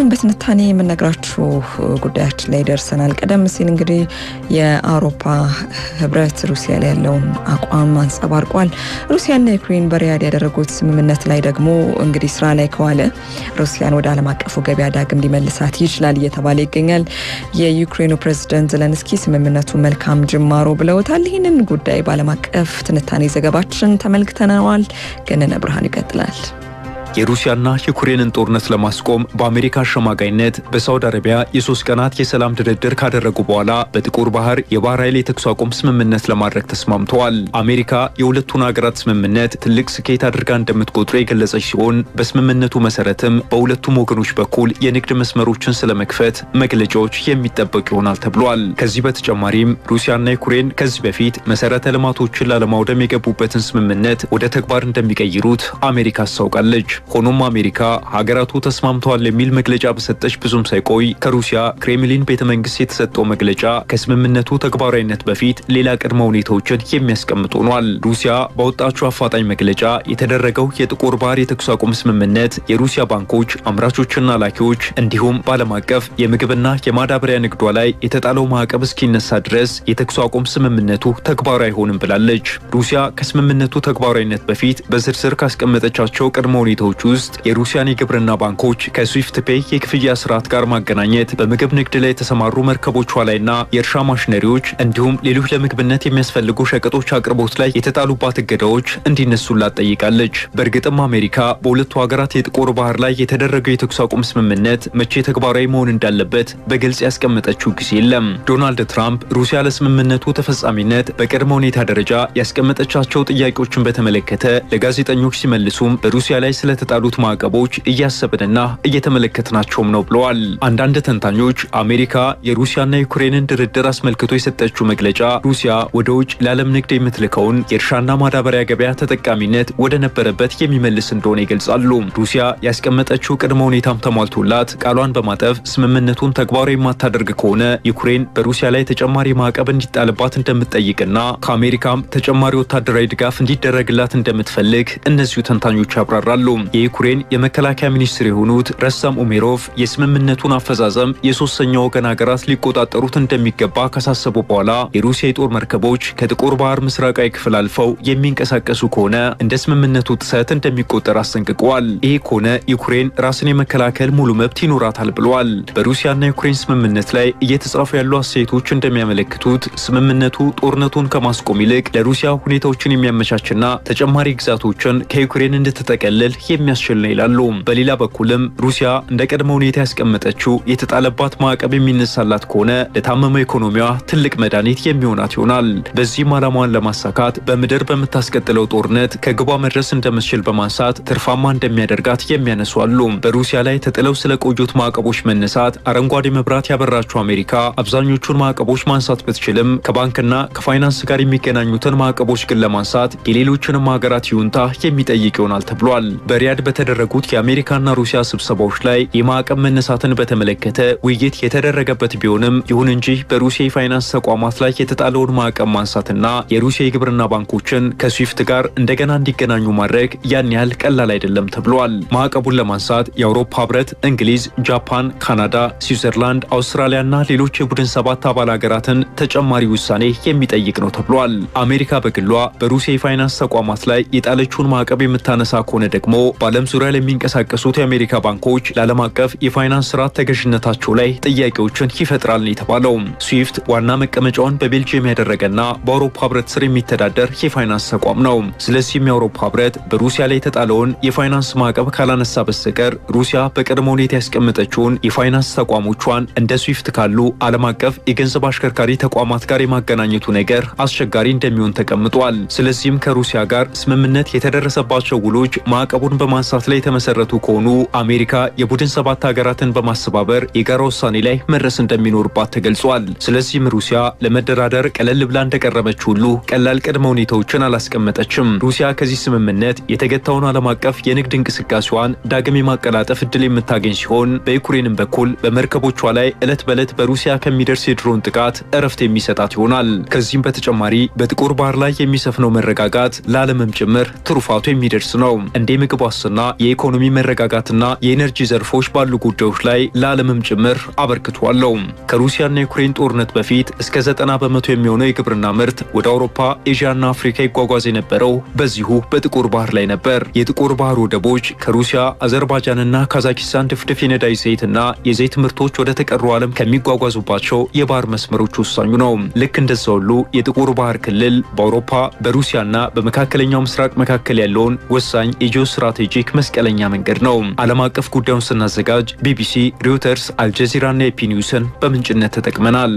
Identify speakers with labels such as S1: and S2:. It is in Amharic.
S1: አሁን በትንታኔ የምንነግራችሁ ጉዳያችን ላይ ደርሰናል። ቀደም ሲል እንግዲህ የአውሮፓ ህብረት ሩሲያ ላይ ያለውን አቋም አንጸባርቋል። ሩሲያና ዩክሬን በሪያድ ያደረጉት ስምምነት ላይ ደግሞ እንግዲህ ስራ ላይ ከዋለ ሩሲያን ወደ ዓለም አቀፉ ገበያ ዳግም ሊመልሳት ይችላል እየተባለ ይገኛል። የዩክሬኑ ፕሬዝዳንት ዘለንስኪ ስምምነቱ መልካም ጅማሮ ብለውታል። ይህንን ጉዳይ በዓለም አቀፍ ትንታኔ ዘገባችን ተመልክተናል። ገነነ ብርሃን ይቀጥላል።
S2: የሩሲያና ዩክሬንን ጦርነት ለማስቆም በአሜሪካ አሸማጋይነት በሳውዲ አረቢያ የ3 ቀናት የሰላም ድርድር ካደረጉ በኋላ በጥቁር ባህር የባህር ኃይል የተኩስ አቁም ስምምነት ለማድረግ ተስማምተዋል። አሜሪካ የሁለቱን ሀገራት ስምምነት ትልቅ ስኬት አድርጋ እንደምትቆጥር የገለጸች ሲሆን በስምምነቱ መሰረትም በሁለቱም ወገኖች በኩል የንግድ መስመሮችን ስለመክፈት መግለጫዎች የሚጠበቅ ይሆናል ተብሏል። ከዚህ በተጨማሪም ሩሲያና ዩክሬን ከዚህ በፊት መሰረተ ልማቶችን ላለማውደም የገቡበትን ስምምነት ወደ ተግባር እንደሚቀይሩት አሜሪካ አስታውቃለች። ሆኖም አሜሪካ ሀገራቱ ተስማምተዋል የሚል መግለጫ በሰጠች ብዙም ሳይቆይ ከሩሲያ ክሬምሊን ቤተመንግስት የተሰጠው መግለጫ ከስምምነቱ ተግባራዊነት በፊት ሌላ ቅድመ ሁኔታዎችን የሚያስቀምጥ ሆኗል። ሩሲያ ባወጣችው አፋጣኝ መግለጫ የተደረገው የጥቁር ባህር የተኩስ አቁም ስምምነት የሩሲያ ባንኮች፣ አምራቾችና ላኪዎች እንዲሁም በዓለም አቀፍ የምግብና የማዳበሪያ ንግዷ ላይ የተጣለው ማዕቀብ እስኪነሳ ድረስ የተኩስ አቁም ስምምነቱ ተግባራዊ አይሆንም ብላለች። ሩሲያ ከስምምነቱ ተግባራዊነት በፊት በዝርዝር ካስቀመጠቻቸው ቅድመ ሁኔታዎች ውስጥ የሩሲያን የግብርና ባንኮች ከስዊፍት ፔይ የክፍያ ስርዓት ጋር ማገናኘት፣ በምግብ ንግድ ላይ የተሰማሩ መርከቦቿ ላይና የእርሻ ማሽነሪዎች እንዲሁም ሌሎች ለምግብነት የሚያስፈልጉ ሸቀጦች አቅርቦት ላይ የተጣሉባት እገዳዎች እንዲነሱላት ጠይቃለች። በእርግጥም አሜሪካ በሁለቱ ሀገራት የጥቁር ባህር ላይ የተደረገው የተኩስ አቁም ስምምነት መቼ ተግባራዊ መሆን እንዳለበት በግልጽ ያስቀመጠችው ጊዜ የለም። ዶናልድ ትራምፕ ሩሲያ ለስምምነቱ ተፈጻሚነት በቅድመ ሁኔታ ደረጃ ያስቀመጠቻቸው ጥያቄዎችን በተመለከተ ለጋዜጠኞች ሲመልሱም በሩሲያ ላይ ስለተጣሉት ማዕቀቦች እያሰብንና እየተመለከትናቸውም ነው ብለዋል። አንዳንድ ተንታኞች አሜሪካ የሩሲያና ዩክሬንን ድርድር አስመልክቶ የሰጠችው መግለጫ ሩሲያ ወደ ውጭ ለዓለም ንግድ የምትልከውን የእርሻና ማዳበሪያ ገበያ ተጠቃሚነት ወደ ነበረበት የሚመልስ እንደሆነ ይገልጻሉ። ሩሲያ ያስቀመጠችው ቅድመ ሁኔታም ተሟልቶላት ቃሏን በማጠፍ ስምምነቱን ተግባራዊ የማታደርግ ከሆነ ዩክሬን በሩሲያ ላይ ተጨማሪ ማዕቀብ እንዲጣልባት እንደምትጠይቅና ከአሜሪካም ተጨማሪ ወታደራዊ ድጋፍ እንዲደረግላት እንደምትፈልግ እነዚሁ ተንታኞች ያብራራሉ። የዩክሬን የመከላከያ ሚኒስትር የሆኑት ረሰም ኡሜሮቭ የስምምነቱን አፈጻጸም የሶስተኛ ወገን ሀገራት ሊቆጣጠሩት እንደሚገባ ካሳሰቡ በኋላ የሩሲያ የጦር መርከቦች ከጥቁር ባህር ምስራቃዊ ክፍል አልፈው የሚንቀሳቀሱ ከሆነ እንደ ስምምነቱ ጥሰት እንደሚቆጠር አስጠንቅቀዋል። ይህ ከሆነ ዩክሬን ራስን የመከላከል ሙሉ መብት ይኖራታል ብለዋል። በሩሲያና ዩክሬን ስምምነት ላይ እየተጻፉ ያሉ አስተያየቶች እንደሚያመለክቱት ስምምነቱ ጦርነቱን ከማስቆም ይልቅ ለሩሲያ ሁኔታዎችን የሚያመቻችና ተጨማሪ ግዛቶችን ከዩክሬን እንድትጠቀልል የሚያስችል ነው ይላሉ። በሌላ በኩልም ሩሲያ እንደ ቀድሞ ሁኔታ ያስቀመጠችው የተጣለባት ማዕቀብ የሚነሳላት ከሆነ ለታመመ ኢኮኖሚዋ ትልቅ መድኃኒት የሚሆናት ይሆናል። በዚህም ዓላማዋን ለማሳካት በምድር በምታስቀጥለው ጦርነት ከግቧ መድረስ እንደምትችል በማንሳት ትርፋማ እንደሚያደርጋት የሚያነሱ አሉ። በሩሲያ ላይ ተጥለው ስለቆዩት ማዕቀቦች መነሳት አረንጓዴ መብራት ያበራችው አሜሪካ አብዛኞቹን ማዕቀቦች ማንሳት ብትችልም ከባንክና ከፋይናንስ ጋር የሚገናኙትን ማዕቀቦች ግን ለማንሳት የሌሎችንም ሀገራት ይሁንታ የሚጠይቅ ይሆናል ተብሏል። በሪያድ በተደረጉት የአሜሪካና ሩሲያ ስብሰባዎች ላይ የማዕቀብ መነሳትን በተመለከተ ውይይት የተደረገበት ቢሆንም ይሁን እንጂ በሩሲያ የፋይናንስ ተቋማት ላይ የተጣለውን ማዕቀብ ማንሳትና የሩሲያ የግብርና ባንኮችን ከስዊፍት ጋር እንደገና እንዲገናኙ ማድረግ ያን ያህል ቀላል አይደለም ተብሏል። ማዕቀቡን ለማንሳት የአውሮፓ ህብረት፣ እንግሊዝ፣ ጃፓን፣ ካናዳ፣ ስዊዘርላንድ፣ አውስትራሊያና ሌሎች የቡድን 7 አባል ሀገራትን ተጨማሪ ውሳኔ የሚጠይቅ ነው ተብሏል። አሜሪካ በግሏ በሩሲያ የፋይናንስ ተቋማት ላይ የጣለችውን ማዕቀብ የምታነሳ ከሆነ ደግሞ በዓለም ዙሪያ ለሚንቀሳቀሱት የአሜሪካ ባንኮች ለዓለም አቀፍ የፋይናንስ ስርዓት ተገዥነታቸው ላይ ጥያቄዎችን ይፈጥራል ነው የተባለው። ስዊፍት ዋና መቀመጫውን በቤልጂየም ያደረገና በአውሮፓ ህብረት ስር የሚተዳደር የፋይናንስ ተቋም ነው። ስለዚህም የአውሮፓ ህብረት በሩሲያ ላይ የተጣለውን የፋይናንስ ማዕቀብ ካላነሳ በስተቀር ሩሲያ በቅድመ ሁኔታ ያስቀመጠችውን የፋይናንስ ተቋሞቿን እንደ ስዊፍት ካሉ ዓለም አቀፍ የገንዘብ አሽከርካሪ ተቋማት ጋር የማገናኘቱ ነገር አስቸጋሪ እንደሚሆን ተቀምጧል። ስለዚህም ከሩሲያ ጋር ስምምነት የተደረሰባቸው ውሎች ማዕቀቡን በማንሳት ላይ የተመሰረቱ ከሆኑ አሜሪካ የቡድን 7 ሀገራትን በማስተባበር የጋራ ውሳኔ ላይ መድረስ እንደሚኖርባት ተገልጿል። ስለዚህም ሩሲያ ለመደራደር ቀለል ብላ እንደቀረበች ሁሉ ቀላል ቅድመ ሁኔታዎችን አላስቀመጠችም። ሩሲያ ከዚህ ስምምነት የተገታውን ዓለም አቀፍ የንግድ እንቅስቃሴዋን ዳግም የማቀላጠፍ እድል የምታገኝ ሲሆን በዩክሬንም በኩል በመርከቦቿ ላይ ዕለት በዕለት በሩሲያ ከሚደርስ የድሮን ጥቃት እረፍት የሚሰጣት ይሆናል። ከዚህም በተጨማሪ በጥቁር ባህር ላይ የሚሰፍነው መረጋጋት ለዓለምም ጭምር ትሩፋቱ የሚደርስ ነው። እንደ ምግብ ዋስትና፣ የኢኮኖሚ መረጋጋትና የኤነርጂ ዘርፎች ባሉ ጉዳዮች ላይ ለዓለምም ጭምር አበርክቶ አለው። ከሩሲያና ዩክሬን ጦርነት በፊት እስከ 90 በመቶ የሚሆነው የግብርና ምርት ወደ አውሮፓ፣ ኤዥያና አፍሪካ ይጓጓዝ የነበረው በዚሁ በጥቁር ባህር ላይ ነበር። የጥቁር ባህር ወደቦች ከሩሲያ፣ አዘርባይጃንና ካዛኪስታን ድፍድፍ የነዳጅ ዘይትና የዘይት ምርቶች ወደ ተቀረው ዓለም ከሚጓጓዙባቸው የባህር መስመሮች ወሳኙ ነው። ልክ እንደዛ ሁሉ የጥቁር ባህር ክልል በአውሮፓ፣ በሩሲያና በመካከለኛው ምስራቅ መካከል ያለውን ወሳኝ የጂኦ ስትራቴጂክ መስቀለኛ መንገድ ነው። ዓለም አቀፍ ጉዳዩን ስናዘጋጅ ቢቢሲ፣ ሪውተርስ፣ አልጀዚራና ኤፒ ኒውስን በምንጭነት ተጠቅመናል።